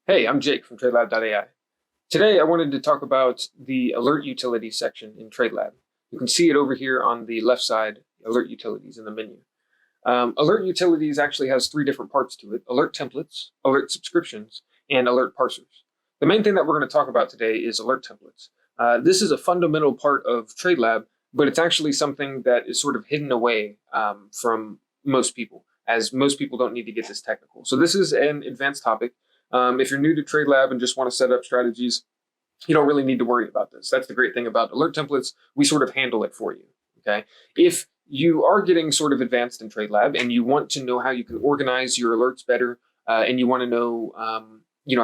Hey, I'm Jake from TradeLab.ai. Today I wanted to talk about the alert utilities section in TradeLab. You can see it over here on the left side, alert utilities in the menu. Alert utilities actually has three different parts to it: alert templates, alert subscriptions, and alert parsers. The main thing that we're going to talk about today is alert templates. This is a fundamental part of TradeLab, but it's actually something that is sort of hidden away from most people, as most people don't need to get this technical. So this is an advanced topic. If you're new to TradeLab and just want to set up strategies, you don't really need to worry about this. That's the great thing about alert templates. We sort of handle it for you. Okay. If you are getting sort of advanced in TradeLab and you want to know how you can organize your alerts better, and you want to know,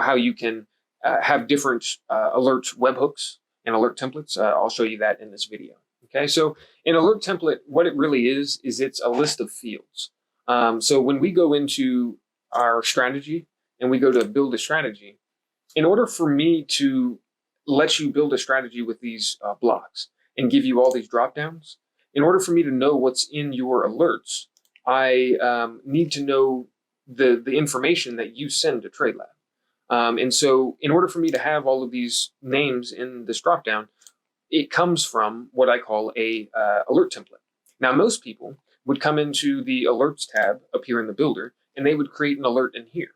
how you can have different alert webhooks and alert templates, I'll show you that in this video. Okay. So an alert template, what it really is it's a list of fields. So when we go into our strategy and we go to build a strategy, in order for me to let you build a strategy with these blocks and give you all these drop downs, in order for me to know what's in your alerts, I need to know the information that you send to TradeLab. And so in order for me to have all of these names in this drop down, it comes from what I call a alert template. Now, most people would come into the alerts tab up here in the builder, and they would create an alert in here.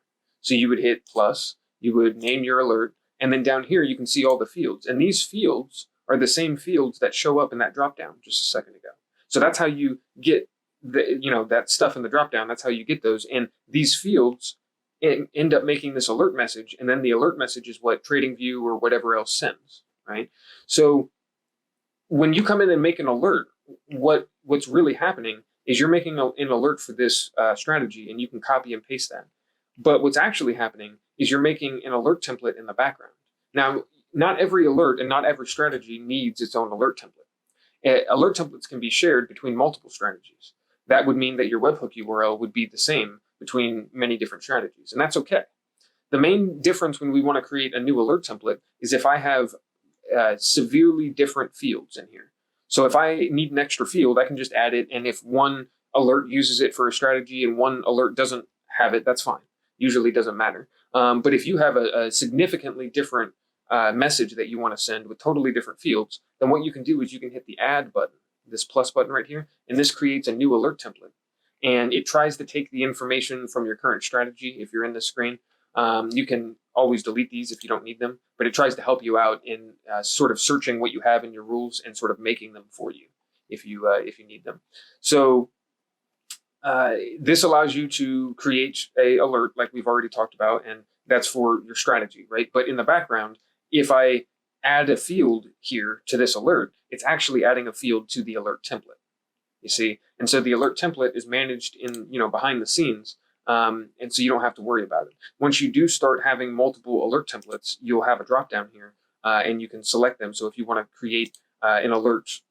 So you would hit plus, you would name your alert, and then down here you can see all the fields. And these fields are the same fields that show up in that dropdown just a second ago. So that's how you get that stuff in the dropdown. That's how you get those. And these fields end up making this alert message, and then the alert message is what TradingView or whatever else sends, right? So when you come in and make an alert, what's really happening is you're making an alert for this strategy, and you can copy and paste that. But what's actually happening is you're making an alert template in the background. Now, not every alert and not every strategy needs its own alert template. Alert templates can be shared between multiple strategies. That would mean that your webhook URL would be the same between many different strategies, and that's okay. The main difference when we want to create a new alert template is if I have severely different fields in here. So if I need an extra field, I can just add it, and if one alert uses it for a strategy and one alert doesn't have it, that's fine. Usually doesn't matter. But if you have a significantly different message that you want to send with totally different fields, then what you can do is you can hit the add button, this plus button right here, and this creates a new alert template. And it tries to take the information from your current strategy. If you're in this screen, you can always delete these if you don't need them, but it tries to help you out in sort of searching what you have in your rules and sort of making them for you if you need them. So this allows you to create a alert like we've already talked about, and that's for your strategy, right? But in the background, if I add a field here to this alert, it's actually adding a field to the alert template, you see? And so the alert template is managed in, behind the scenes. And so you don't have to worry about it. Once you do start having multiple alert templates, you'll have a drop down here, and you can select them. So if you want to create an alert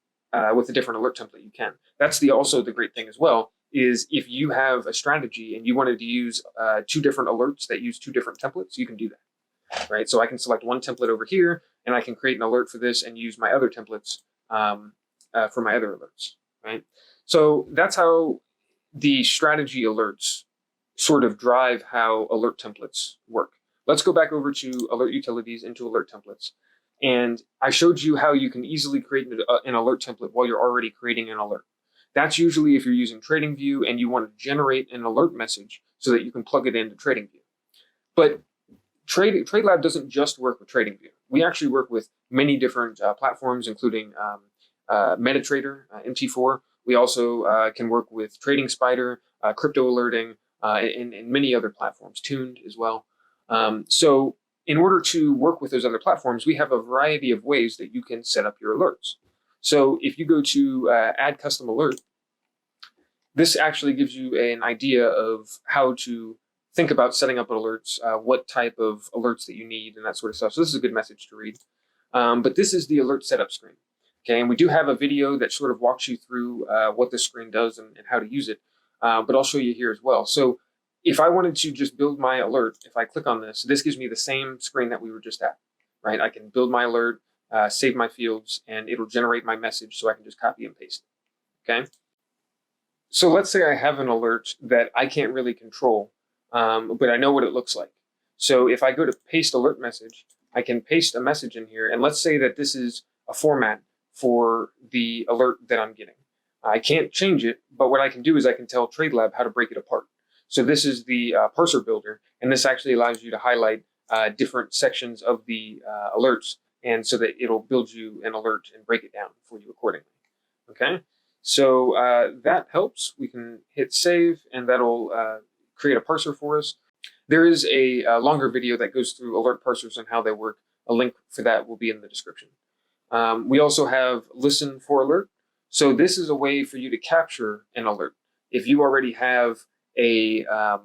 with a different alert template, you can. That's also the great thing as well, is if you have a strategy and you wanted to use two different alerts that use two different templates, you can do that, right? So I can select one template over here, and I can create an alert for this and use my other templates for my other alerts, right? So that's how the strategy alerts sort of drive how alert templates work. Let's go back over to alert utilities into alert templates. And I showed you how you can easily create an alert template while you're already creating an alert. That's usually if you're using TradingView and you want to generate an alert message so that you can plug it into TradingView. But TradeLab doesn't just work with TradingView. We actually work with many different platforms, including MetaTrader, MT4. We also can work with Trading Spider, crypto alerting, and many other platforms, Tuned as well. So in order to work with those other platforms, we have a variety of ways that you can set up your alerts. So if you go to add custom alert, this actually gives you an idea of how to think about setting up alerts, what type of alerts that you need, and that sort of stuff. So this is a good message to read. But this is the alert setup screen. Okay, and we do have a video that sort of walks you through what this screen does and how to use it. But I'll show you here as well. So if I wanted to just build my alert, if I click on this, this gives me the same screen that we were just at, right? I can build my alert, save my fields, and it'll generate my message so I can just copy and paste it, okay? So let's say I have an alert that I can't really control, but I know what it looks like. So if I go to paste alert message, I can paste a message in here, and let's say that this is a format for the alert that I'm getting. I can't change it, but what I can do is I can tell TradeLab how to break it apart. So this is the parser builder, and this actually allows you to highlight different sections of the alerts, and so that it'll build you an alert and break it down for you accordingly. Okay, so that helps. We can hit save, and that'll create a parser for us. There is a longer video that goes through alert parsers and how they work. A link for that will be in the description. We also have listen for alert. So this is a way for you to capture an alert. If you already have an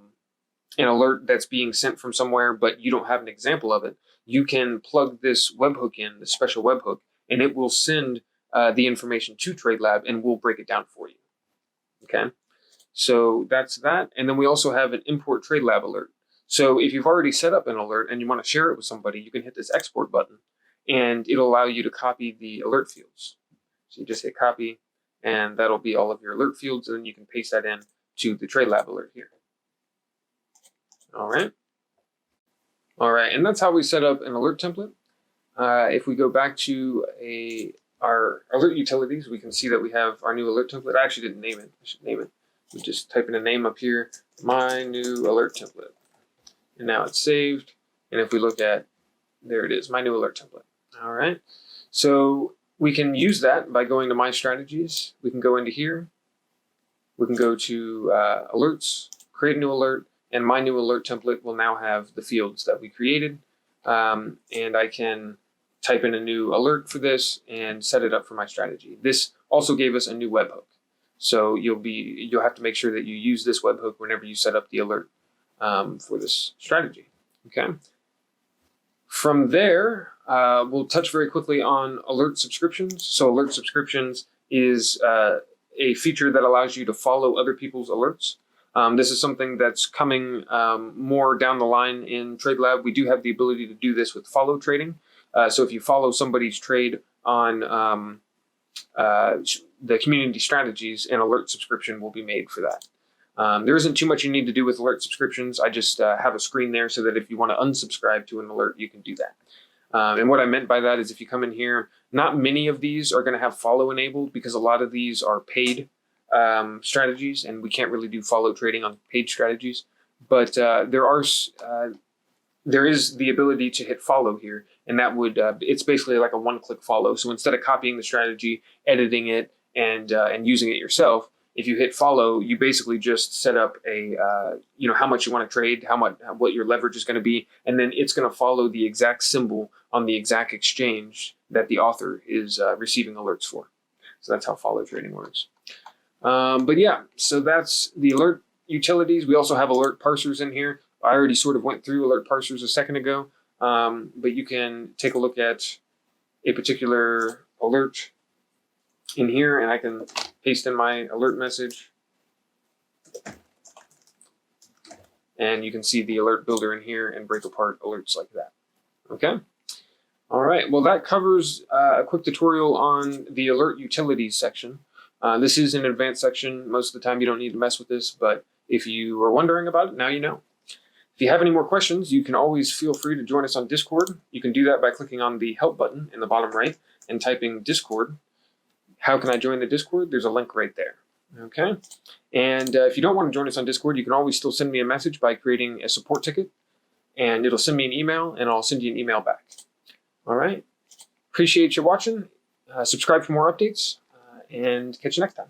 alert that's being sent from somewhere, but you don't have an example of it, you can plug this webhook in, this special webhook, and it will send the information to TradeLab and we'll break it down for you. Okay, so that's that. And then we also have an import TradeLab alert. So if you've already set up an alert and you want to share it with somebody, you can hit this export button and it'll allow you to copy the alert fields. So you just hit copy and that'll be all of your alert fields, and then you can paste that in to the TradeLab alert here. All right. All right, and that's how we set up an alert template. If we go back to our alert utilities, we can see that we have our new alert template. I actually didn't name it. I should name it. We just type in a name up here, my new alert template. And now it's saved. And if we look at, there it is, my new alert template. All right. So we can use that by going to My Strategies. We can go into here. We can go to Alerts, create a new alert, and my new alert template will now have the fields that we created. And I can type in a new alert for this and set it up for my strategy. This also gave us a new webhook. So you'll have to make sure that you use this webhook whenever you set up the alert for this strategy. Okay. From there, we'll touch very quickly on alert subscriptions. So alert subscriptions is a feature that allows you to follow other people's alerts. This is something that's coming more down the line in TradeLab. We do have the ability to do this with follow trading. So if you follow somebody's trade on the community strategies, an alert subscription will be made for that. There isn't too much you need to do with alert subscriptions. I just have a screen there so that if you want to unsubscribe to an alert, you can do that. And what I meant by that is if you come in here, not many of these are going to have follow enabled because a lot of these are paid strategies, and we can't really do follow trading on paid strategies. But there is the ability to hit follow here, and that would it's basically like a one-click follow. So instead of copying the strategy, editing it, and using it yourself, if you hit follow, you basically just set up a how much you want to trade, what your leverage is going to be, and then it's going to follow the exact symbol on the exact exchange that the author is receiving alerts for. So that's how follow trading works. But yeah, so that's the alert utilities. We also have alert parsers in here. I already sort of went through alert parsers a second ago, but you can take a look at a particular alert in here, and I can paste in my alert message. And you can see the alert builder in here and break apart alerts like that. Okay? All right, well, that covers a quick tutorial on the alert utilities section. This is an advanced section. Most of the time you don't need to mess with this, but if you were wondering about it, now you know. If you have any more questions, you can always feel free to join us on Discord. You can do that by clicking on the help button in the bottom right and typing Discord. How can I join the Discord? There's a link right there. Okay. And if you don't want to join us on Discord, you can always still send me a message by creating a support ticket, and it'll send me an email, and I'll send you an email back. All right. Appreciate you watching. Subscribe for more updates, and catch you next time.